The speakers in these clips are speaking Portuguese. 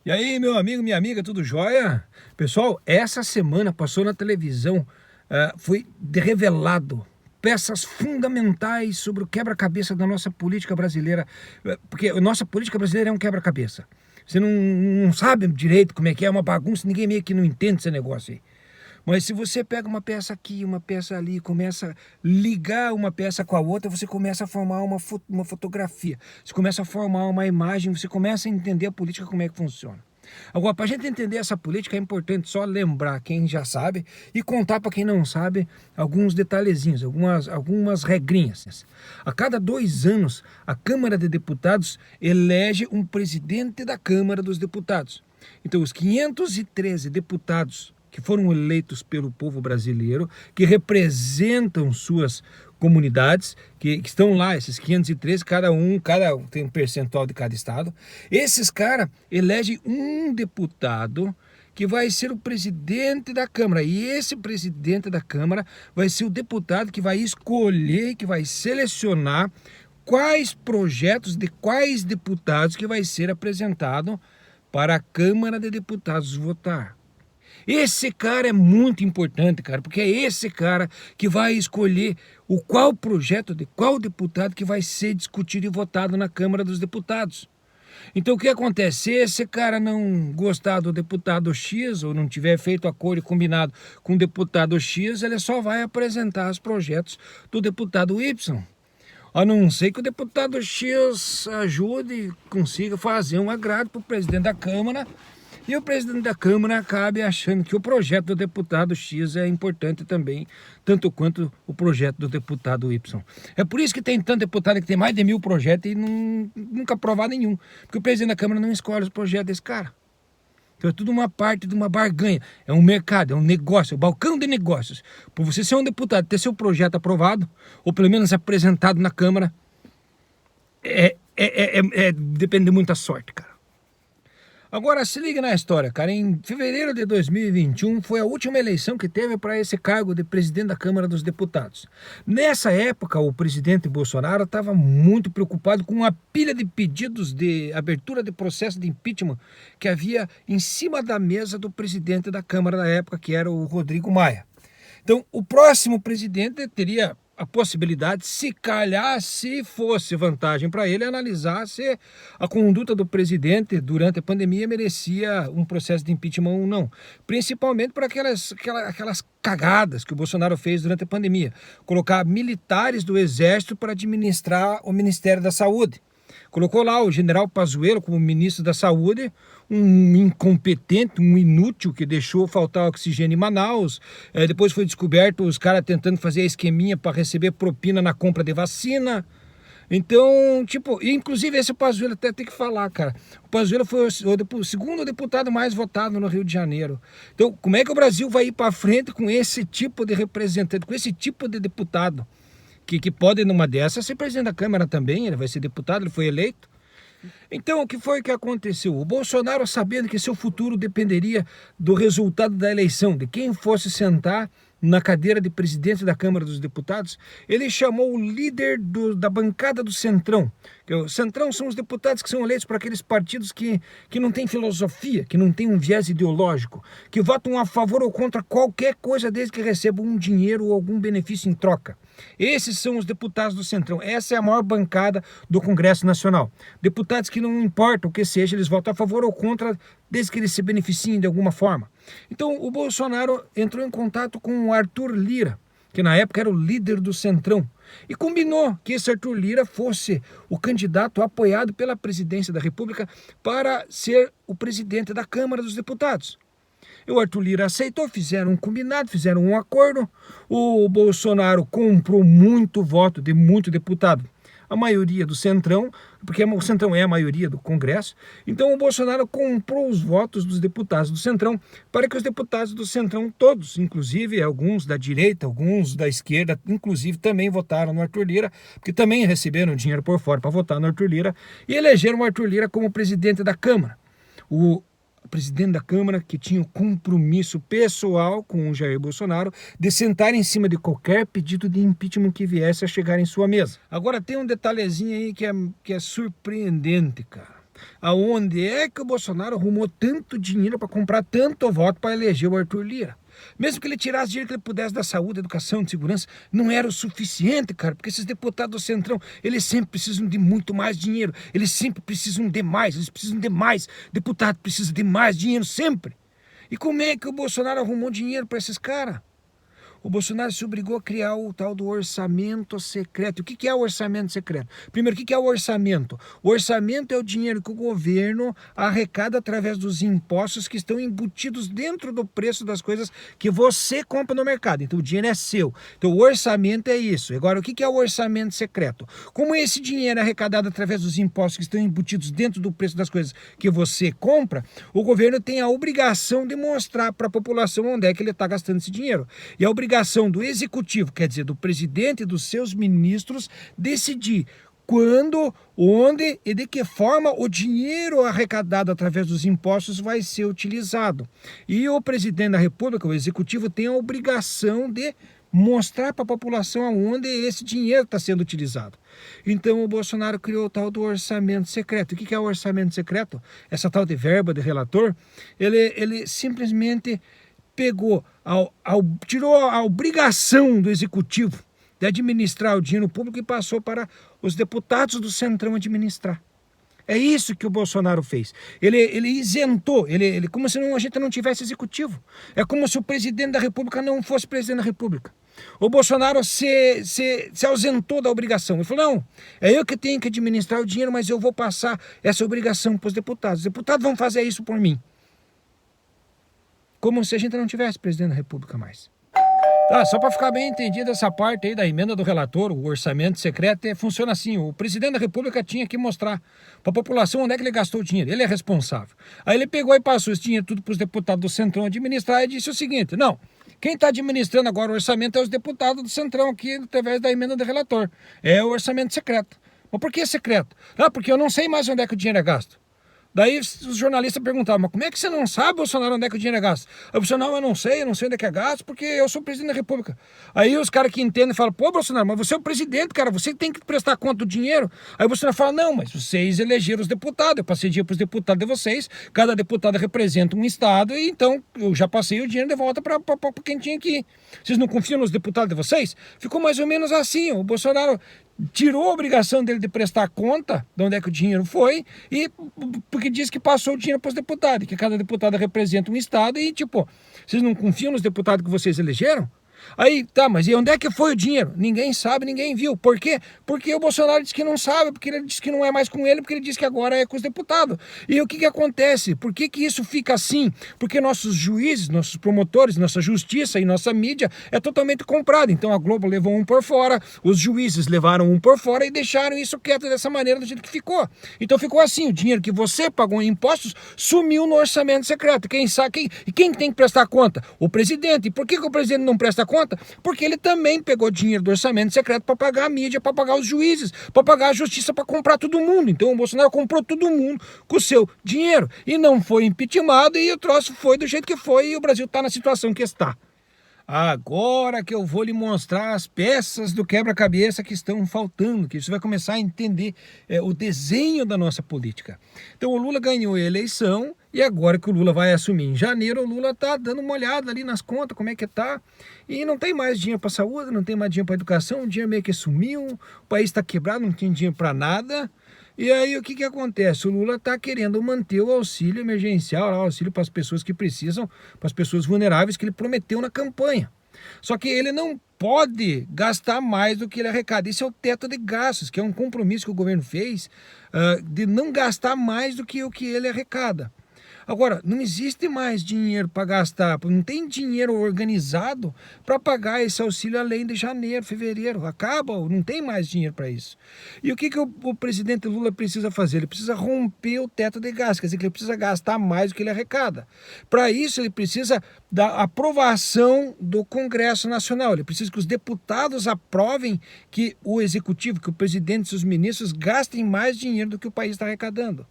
E aí, meu amigo, minha amiga, tudo jóia? Pessoal, essa semana passou na televisão, foi revelado peças fundamentais sobre o quebra-cabeça da nossa política brasileira, porque a nossa política brasileira é um quebra-cabeça. Você não sabe direito como é uma bagunça, ninguém meio que não entende esse negócio aí. Mas se você pega uma peça aqui, uma peça ali, começa a ligar uma peça com a outra, você começa a formar uma fotografia, você começa a formar uma imagem, você começa a entender a política, como é que funciona. Agora, para a gente entender essa política, é importante só lembrar quem já sabe e contar para quem não sabe alguns detalhezinhos, algumas regrinhas. A cada 2 anos, a Câmara de Deputados elege um presidente da Câmara dos Deputados. Então, os 513 deputados que foram eleitos pelo povo brasileiro, que representam suas comunidades, que estão lá, esses 513, cada um tem um percentual de cada estado. Esses caras elegem um deputado que vai ser o presidente da Câmara. E esse presidente da Câmara vai ser o deputado que vai escolher, que vai selecionar quais projetos de quais deputados que vai ser apresentado para a Câmara de Deputados votar. Esse cara é muito importante, cara, porque é esse cara que vai escolher o qual projeto de qual deputado que vai ser discutido e votado na Câmara dos Deputados. Então o que acontece? Se esse cara não gostar do deputado X ou não tiver feito acordo e combinado com o deputado X, ele só vai apresentar os projetos do deputado Y. A não ser que o deputado X ajude e consiga fazer um agrado para o presidente da Câmara e o presidente da Câmara acabe achando que o projeto do deputado X é importante também, tanto quanto o projeto do deputado Y. É por isso que tem tanto deputado que tem mais de 1000 projetos e nunca aprovar nenhum, porque o presidente da Câmara não escolhe os projetos desse cara. Então é tudo uma parte de uma barganha, é um mercado, é um negócio, é um balcão de negócios. Por você ser um deputado, ter seu projeto aprovado, ou pelo menos apresentado na Câmara, depende de muita sorte, cara. Agora se liga na história, cara. Em fevereiro de 2021 foi a última eleição que teve para esse cargo de presidente da Câmara dos Deputados. Nessa época, o presidente Bolsonaro estava muito preocupado com a pilha de pedidos de abertura de processo de impeachment que havia em cima da mesa do presidente da Câmara da época, que era o Rodrigo Maia. Então, o próximo presidente teria a possibilidade, se calhar, se fosse vantagem para ele, analisar se a conduta do presidente durante a pandemia merecia um processo de impeachment ou não. Principalmente por aquelas cagadas que o Bolsonaro fez durante a pandemia. Colocar militares do Exército para administrar o Ministério da Saúde. Colocou lá o general Pazuello como ministro da Saúde, um incompetente, um inútil que deixou faltar oxigênio em Manaus. Depois foi descoberto os caras tentando fazer a esqueminha para receber propina na compra de vacina. Então, tipo, inclusive esse Pazuello até tem que falar, cara. O Pazuello foi o segundo deputado mais votado no Rio de Janeiro. Então, como é que o Brasil vai ir para frente com esse tipo de representante, com esse tipo de deputado? Que pode, numa dessas, ser presidente da Câmara também, ele vai ser deputado, ele foi eleito. Então, o que foi que aconteceu? O Bolsonaro, sabendo que seu futuro dependeria do resultado da eleição, de quem fosse sentar na cadeira de presidente da Câmara dos Deputados, ele chamou o líder da bancada do Centrão. O Centrão são os deputados que são eleitos por aqueles partidos que não têm filosofia, que não têm um viés ideológico, que votam a favor ou contra qualquer coisa desde que recebam um dinheiro ou algum benefício em troca. Esses são os deputados do Centrão. Essa é a maior bancada do Congresso Nacional. Deputados que não importa o que seja, eles votam a favor ou contra, desde que eles se beneficiem de alguma forma. Então o Bolsonaro entrou em contato com o Arthur Lira, que na época era o líder do Centrão, e combinou que esse Arthur Lira fosse o candidato apoiado pela presidência da República para ser o presidente da Câmara dos Deputados. E o Arthur Lira aceitou, fizeram um combinado, fizeram um acordo. O Bolsonaro comprou muito voto de muito deputado, a maioria do Centrão, porque o Centrão é a maioria do Congresso. Então o Bolsonaro comprou os votos dos deputados do Centrão para que os deputados do Centrão todos, inclusive alguns da direita, alguns da esquerda, inclusive também votaram no Arthur Lira, porque também receberam dinheiro por fora para votar no Arthur Lira, e elegeram o Arthur Lira como presidente da Câmara. O presidente da Câmara que tinha um compromisso pessoal com o Jair Bolsonaro de sentar em cima de qualquer pedido de impeachment que viesse a chegar em sua mesa. Agora tem um detalhezinho aí que é surpreendente, cara. Aonde é que o Bolsonaro arrumou tanto dinheiro para comprar tanto voto para eleger o Arthur Lira? Mesmo que ele tirasse dinheiro que ele pudesse da saúde, educação, de segurança, não era o suficiente, cara, porque esses deputados do Centrão, eles sempre precisam de muito mais dinheiro, eles sempre precisam de mais, eles precisam de mais, deputado precisa de mais dinheiro sempre. E como é que o Bolsonaro arrumou dinheiro para esses caras? O Bolsonaro se obrigou a criar o tal do orçamento secreto. O que é o orçamento secreto? Primeiro, o que é o orçamento? O orçamento é o dinheiro que o governo arrecada através dos impostos que estão embutidos dentro do preço das coisas que você compra no mercado. Então, o dinheiro é seu. Então, o orçamento é isso. Agora, o que é o orçamento secreto? Como esse dinheiro é arrecadado através dos impostos que estão embutidos dentro do preço das coisas que você compra, o governo tem a obrigação de mostrar para a população onde é que ele está gastando esse dinheiro. E a obrigação do executivo, quer dizer, do presidente e dos seus ministros, decidir quando, onde e de que forma o dinheiro arrecadado através dos impostos vai ser utilizado. E o presidente da República, o executivo, tem a obrigação de mostrar para a população aonde esse dinheiro está sendo utilizado. Então o Bolsonaro criou o tal do orçamento secreto. O que é o orçamento secreto? Essa tal de verba de relator, ele simplesmente pegou, tirou a obrigação do executivo de administrar o dinheiro público e passou para os deputados do Centrão administrar. É isso que o Bolsonaro fez. Ele isentou, como se a gente não tivesse executivo. É como se o presidente da República não fosse presidente da República. O Bolsonaro se ausentou da obrigação. Ele falou, não, é eu que tenho que administrar o dinheiro, mas eu vou passar essa obrigação para os deputados. Os deputados vão fazer isso por mim. Como se a gente não tivesse presidente da República mais. Tá, só para ficar bem entendido essa parte aí da emenda do relator, o orçamento secreto, funciona assim, o presidente da República tinha que mostrar para a população onde é que ele gastou o dinheiro, ele é responsável. Aí ele pegou e passou esse dinheiro tudo para os deputados do Centrão administrar e disse o seguinte, não, quem está administrando agora o orçamento é os deputados do Centrão aqui, através da emenda do relator, é o orçamento secreto. Mas por que secreto? Ah, porque eu não sei mais onde é que o dinheiro é gasto. Daí os jornalistas perguntavam, mas como é que você não sabe, Bolsonaro, onde é que o dinheiro é gasto? Aí o Bolsonaro, eu não sei onde é que é gasto, porque eu sou presidente da República. Aí os caras que entendem falam, pô, Bolsonaro, mas você é o presidente, cara, você tem que prestar conta do dinheiro. Aí o Bolsonaro fala, não, mas vocês elegeram os deputados, eu passei dinheiro para os deputados de vocês, cada deputado representa um estado, e então eu já passei o dinheiro de volta para quem tinha que ir. Vocês não confiam nos deputados de vocês? Ficou mais ou menos assim, o Bolsonaro tirou a obrigação dele de prestar conta de onde é que o dinheiro foi, e porque diz que passou o dinheiro para os deputados, que cada deputado representa um estado e, tipo, vocês não confiam nos deputados que vocês elegeram? Aí, tá, mas e onde é que foi o dinheiro? Ninguém sabe, ninguém viu. Por quê? Porque o Bolsonaro disse que não sabe, porque ele disse que não é mais com ele, porque ele disse que agora é com os deputados. E o que acontece? Por que isso fica assim? Porque nossos juízes, nossos promotores, nossa justiça e nossa mídia é totalmente comprada. Então a Globo levou um por fora, os juízes levaram um por fora e deixaram isso quieto dessa maneira, do jeito que ficou. Então ficou assim, o dinheiro que você pagou em impostos sumiu no orçamento secreto. Quem tem que prestar conta? O presidente. E por que o presidente não presta conta? Porque ele também pegou dinheiro do orçamento secreto para pagar a mídia, para pagar os juízes, para pagar a justiça, para comprar todo mundo. Então o Bolsonaro comprou todo mundo com o seu dinheiro e não foi impeachmentado, e o troço foi do jeito que foi, e o Brasil está na situação que está. Agora que eu vou lhe mostrar as peças do quebra-cabeça que estão faltando, que você vai começar a entender o desenho da nossa política. Então o Lula ganhou a eleição, e agora que o Lula vai assumir em janeiro, o Lula está dando uma olhada ali nas contas, como é que tá, e não tem mais dinheiro para saúde, não tem mais dinheiro para educação, o dinheiro meio que sumiu, o país está quebrado, não tem dinheiro para nada. E aí o que acontece? O Lula está querendo manter o auxílio emergencial, o auxílio para as pessoas que precisam, para as pessoas vulneráveis, que ele prometeu na campanha. Só que ele não pode gastar mais do que ele arrecada. Isso é o teto de gastos, que é um compromisso que o governo fez de não gastar mais do que o que ele arrecada. Agora, não existe mais dinheiro para gastar, não tem dinheiro organizado para pagar esse auxílio além de janeiro, fevereiro. Acaba, não tem mais dinheiro para isso. E o que o presidente Lula precisa fazer? Ele precisa romper o teto de gastos, quer dizer que ele precisa gastar mais do que ele arrecada. Para isso, ele precisa da aprovação do Congresso Nacional. Ele precisa que os deputados aprovem que o executivo, que o presidente e seus ministros gastem mais dinheiro do que o país está arrecadando.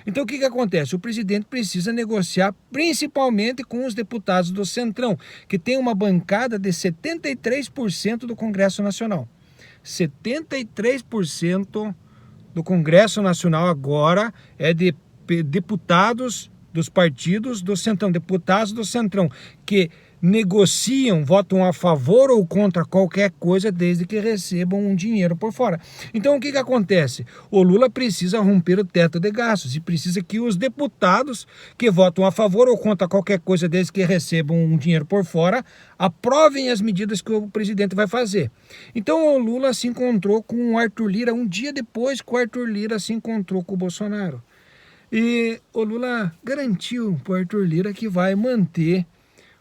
Então o que acontece? O presidente precisa negociar principalmente com os deputados do Centrão, que tem uma bancada de 73% do Congresso Nacional. 73% do Congresso Nacional agora é de deputados dos partidos do Centrão, deputados do Centrão, que negociam, votam a favor ou contra qualquer coisa desde que recebam um dinheiro por fora. Então o que acontece? O Lula precisa romper o teto de gastos e precisa que os deputados que votam a favor ou contra qualquer coisa desde que recebam um dinheiro por fora aprovem as medidas que o presidente vai fazer. Então o Lula se encontrou com o Arthur Lira um dia depois que o Arthur Lira se encontrou com o Bolsonaro. E o Lula garantiu para o Arthur Lira que vai manter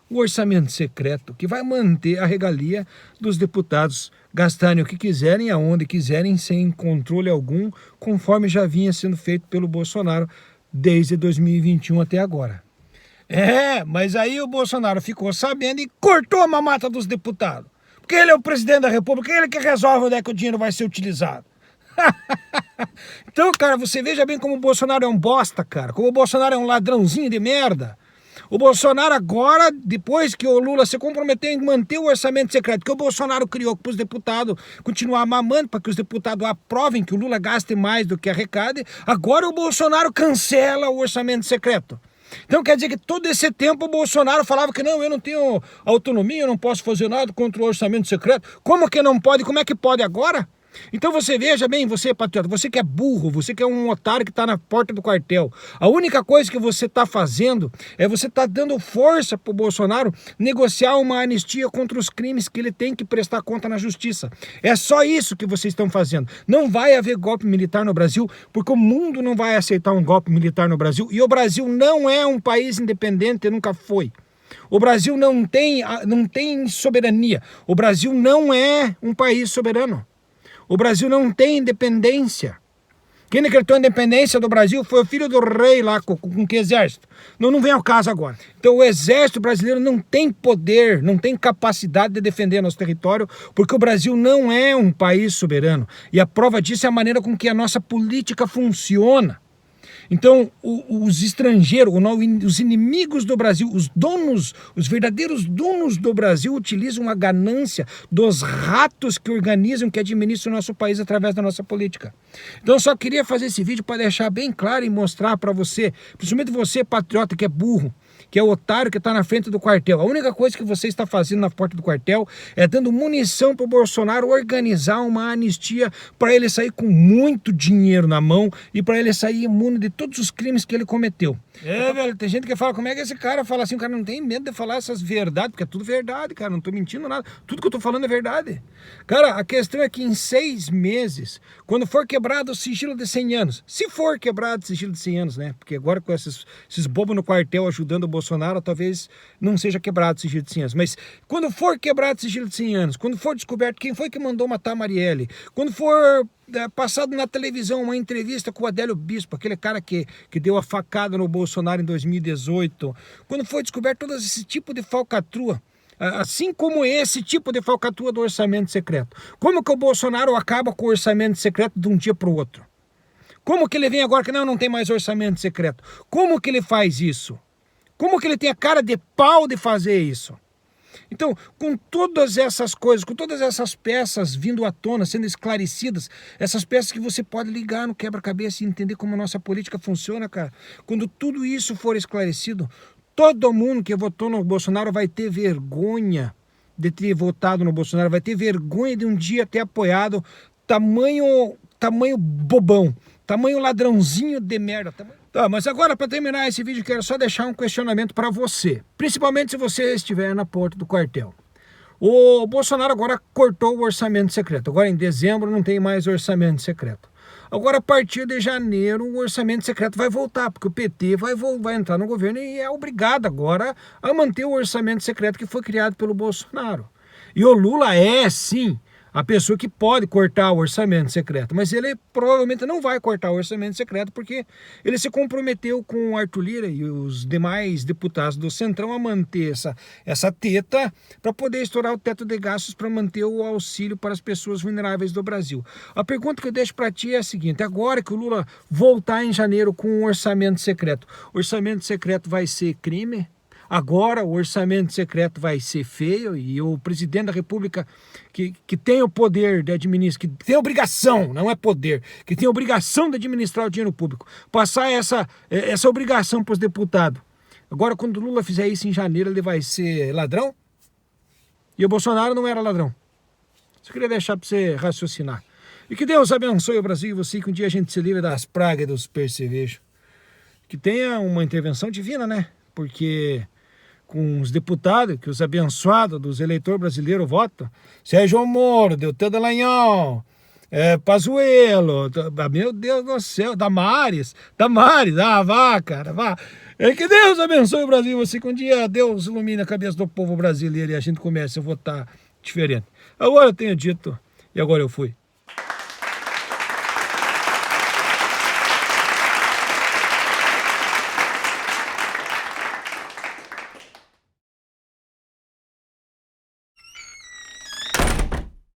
o orçamento secreto, que vai manter a regalia dos deputados gastarem o que quiserem, aonde quiserem, sem controle algum, conforme já vinha sendo feito pelo Bolsonaro desde 2021 até agora. Mas aí o Bolsonaro ficou sabendo e cortou a mamata dos deputados. Porque ele é o presidente da República, ele que resolve onde é que o dinheiro vai ser utilizado. Então, cara, você veja bem como o Bolsonaro é um bosta, cara. Como o Bolsonaro é um ladrãozinho de merda. O Bolsonaro agora, depois que o Lula se comprometeu em manter o orçamento secreto, que o Bolsonaro criou para os deputados continuar mamando, para que os deputados aprovem que o Lula gaste mais do que arrecade, agora o Bolsonaro cancela o orçamento secreto. Então quer dizer que todo esse tempo o Bolsonaro falava que não, eu não tenho autonomia, eu não posso fazer nada contra o orçamento secreto. Como que não pode? Como é que pode agora? Então você veja bem, você patriota, você que é burro, você que é um otário que está na porta do quartel, a única coisa que você está fazendo é você está dando força para o Bolsonaro negociar uma anistia contra os crimes que ele tem que prestar conta na justiça. É só isso que vocês estão fazendo. Não vai haver golpe militar no Brasil, porque o mundo não vai aceitar um golpe militar no Brasil, e o Brasil não é um país independente, nunca foi. O Brasil não tem soberania, o Brasil não é um país soberano. O Brasil não tem independência. Quem decretou a independência do Brasil foi o filho do rei lá, com que exército? Não vem ao caso agora. Então o exército brasileiro não tem poder, não tem capacidade de defender nosso território, porque o Brasil não é um país soberano. E a prova disso é a maneira com que a nossa política funciona. Então, os estrangeiros, os inimigos do Brasil, os verdadeiros donos do Brasil utilizam a ganância dos ratos que organizam, que administram o nosso país através da nossa política. Então, eu só queria fazer esse vídeo para deixar bem claro e mostrar para você, principalmente você, patriota, que é burro, que é o otário que está na frente do quartel. A única coisa que você está fazendo na porta do quartel é dando munição para o Bolsonaro organizar uma anistia para ele sair com muito dinheiro na mão e para ele sair imune de todos os crimes que ele cometeu. Velho, tem gente que fala, como é que esse cara fala assim? O cara não tem medo de falar essas verdades, porque é tudo verdade, cara, não tô mentindo nada. Tudo que eu tô falando é verdade. Cara, a questão é que em 6 meses, quando for quebrado o sigilo de 100 anos, se for quebrado o sigilo de 100 anos, né? Porque agora com esses bobos no quartel ajudando o Bolsonaro, talvez não seja quebrado o sigilo de 100 anos. Mas quando for quebrado o sigilo de 100 anos, quando for descoberto quem foi que mandou matar a Marielle, quando for passado na televisão uma entrevista com o Adélio Bispo, aquele cara que deu a facada no Bolsonaro em 2018, quando foi descoberto todo esse tipo de falcatrua, assim como esse tipo de falcatrua do orçamento secreto, como que o Bolsonaro acaba com o orçamento secreto de um dia para o outro? Como que ele vem agora que não tem mais orçamento secreto? Como que ele faz isso? Como que ele tem a cara de pau de fazer isso? Então, com todas essas coisas, com todas essas peças vindo à tona, sendo esclarecidas, essas peças que você pode ligar no quebra-cabeça e entender como a nossa política funciona, cara. Quando tudo isso for esclarecido, todo mundo que votou no Bolsonaro vai ter vergonha de ter votado no Bolsonaro, vai ter vergonha de um dia ter apoiado tamanho bobão, tamanho ladrãozinho de merda. Tá, mas agora para terminar esse vídeo quero só deixar um questionamento para você, principalmente se você estiver na porta do quartel. O Bolsonaro agora cortou o orçamento secreto, agora em dezembro não tem mais orçamento secreto. Agora a partir de janeiro o orçamento secreto vai voltar, porque o PT vai entrar no governo e é obrigado agora a manter o orçamento secreto que foi criado pelo Bolsonaro. E o Lula é sim a pessoa que pode cortar o orçamento secreto, mas ele provavelmente não vai cortar o orçamento secreto porque ele se comprometeu com o Arthur Lira e os demais deputados do Centrão a manter essa teta para poder estourar o teto de gastos para manter o auxílio para as pessoas vulneráveis do Brasil. A pergunta que eu deixo para ti é a seguinte: agora que o Lula voltar em janeiro com o orçamento secreto vai ser crime? Agora o orçamento secreto vai ser feio e o presidente da República, que tem o poder de administrar, que tem obrigação, não é poder, que tem obrigação de administrar o dinheiro público, passar essa obrigação para os deputados. Agora, quando o Lula fizer isso em janeiro, ele vai ser ladrão? E o Bolsonaro não era ladrão. Só queria deixar para você raciocinar. E que Deus abençoe o Brasil e você, que um dia a gente se livre das pragas e dos percevejos. Que tenha uma intervenção divina, né? Porque com os deputados, que os abençoados dos eleitores brasileiros votam, Sérgio Moro, Deltan Dallagnol, Pazuello, meu Deus do céu, Damares, vá, cara, vá. Que Deus abençoe o Brasil, você que um dia Deus ilumine a cabeça do povo brasileiro e a gente comece a votar diferente. Agora eu tenho dito e agora eu fui.